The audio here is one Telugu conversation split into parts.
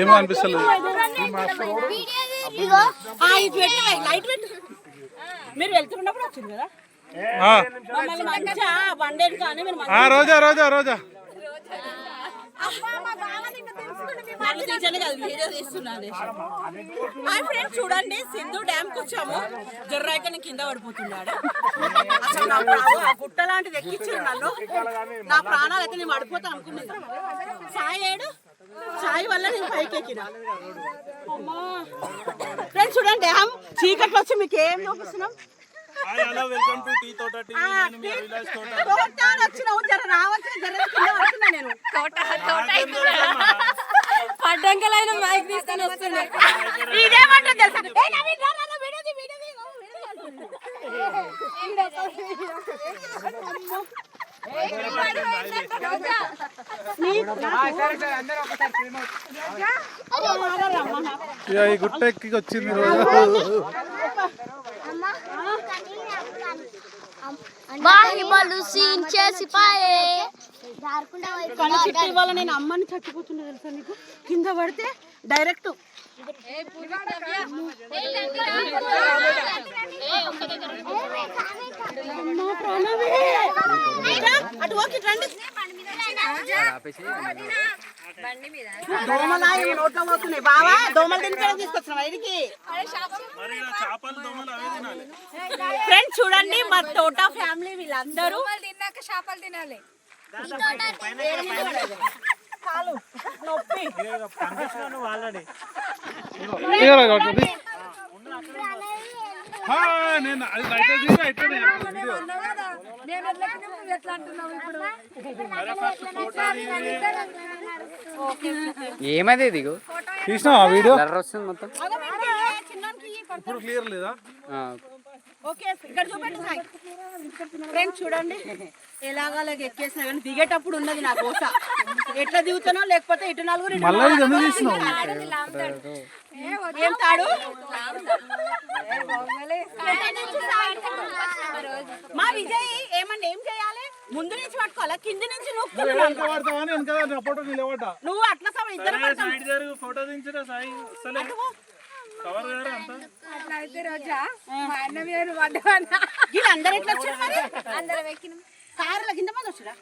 ఏమో అనిపిస్తలేదు. మీరు వెళ్తున్నప్పుడు వచ్చింది కదా రోజా రోజా రోజా చూడండి సింధు డ్యామ్ కు వచ్చాము. జర్రాయికని కింద పడిపోతున్నాడు. పుట్ట లాంటిది ఎక్కించారు నన్ను. నా ప్రాణాలు అయితే నేను పడిపోతా అనుకున్నాను. సాయి ఏడు సాయి వల్ల నేను పైకి ఎక్కిన. ఫ్రెండ్స్ చూడండి డ్యామ్ చీకట్లో వచ్చి మీకు ఏం చూపిస్తున్నాం. పడ్డంకలైన మైక్ తీసుకొని వస్తుంది. ఇదేమంటుంది తెలుసా? ఈ గుట్ట ఎక్కి వచ్చింది. కళ్ళు చిట్టి ఇవ్వాలి. నేను అమ్మని చచ్చిపోతున్నా తెలుసా నీకు. కింద పడితే డైరెక్ట్ అటు ఓకే రండి. దోమలు నోట్లో పోతున్నాయి బావా. దోమలు తినడానికి తీసుకొచ్చిన వైరికి. ఫ్రెండ్స్ చూడండి మా తోట ఫ్యామిలీ వీళ్ళందరూ తిన్నాక చేపలు తినాలి. ఏమది దిగు తీసినా వీడియో వస్తుంది మొత్తం. ఇప్పుడు క్లియర్ లేదా? ఓకే ఇక్కడ చూడండి ఫ్రెండ్స్ చూడండి ఎలాగా ఎక్కేసినా కానీ దిగేటప్పుడు ఉన్నది నా కోస. ఎట్లా దిగుతానో లేకపోతే ఇటు నలుగురు ఏం తాడు. మా విజయ్ ఏమన్నా ఏం చేయాలి? ముందు నుంచి పట్టుకోవాలా కింద నుంచి నువ్వు అట్లా ఇద్దరు వీళ్ళందరూ ఎట్లా వచ్చారు మరి? కార్ల కింద మంది వచ్చారా?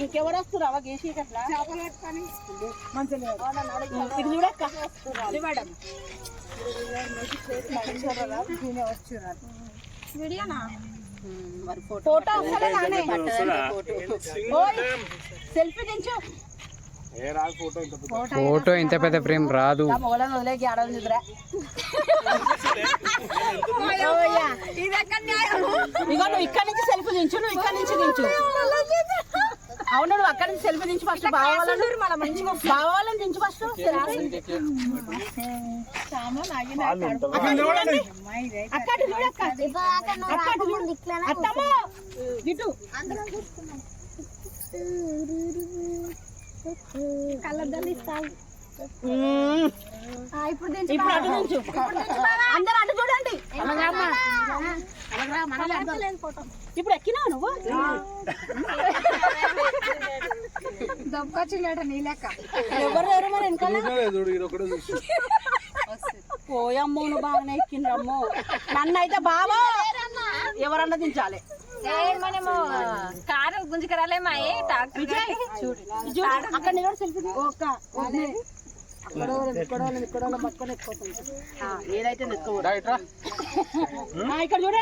ఇంకెవరు వస్తారు అవ గేసి అట్లా ఫోటో సెల్ఫీ దించు. ఫోటో ఇంత పెద్ద ఫ్రేమ్ రాదు. ఇగో నువ్వు ఇక్కడ నుంచి సెల్ఫీ దించు. నువ్వు ఇక్కడ నుంచి దించు. అవును నువ్వు అక్కడ నుంచి సెల్ఫీ దించు ఫస్ట్. బావాలని మంచిగా బావాలని దించు ఫస్ట్. ఇటు ఇప్పుడు అటు నుంచి అందరు అటు చూడండి. ఇప్పుడు ఎక్కినావు నువ్వు? దొబ్బకొచ్చిందట నీ లెక్క. ఎవరు మరి వెనకాల పోయమ్మో. నువ్వు బాగానే ఎక్కిండ్రమ్మో. నన్ను అయితే బావా ఎవరన్నా దించాలి. మనము కారు గుంజుకరాలేమా అక్కడ సెల్ఫీ ఇక్కడ ఏదైతే నెక్కువ ఇక్కడ చూడ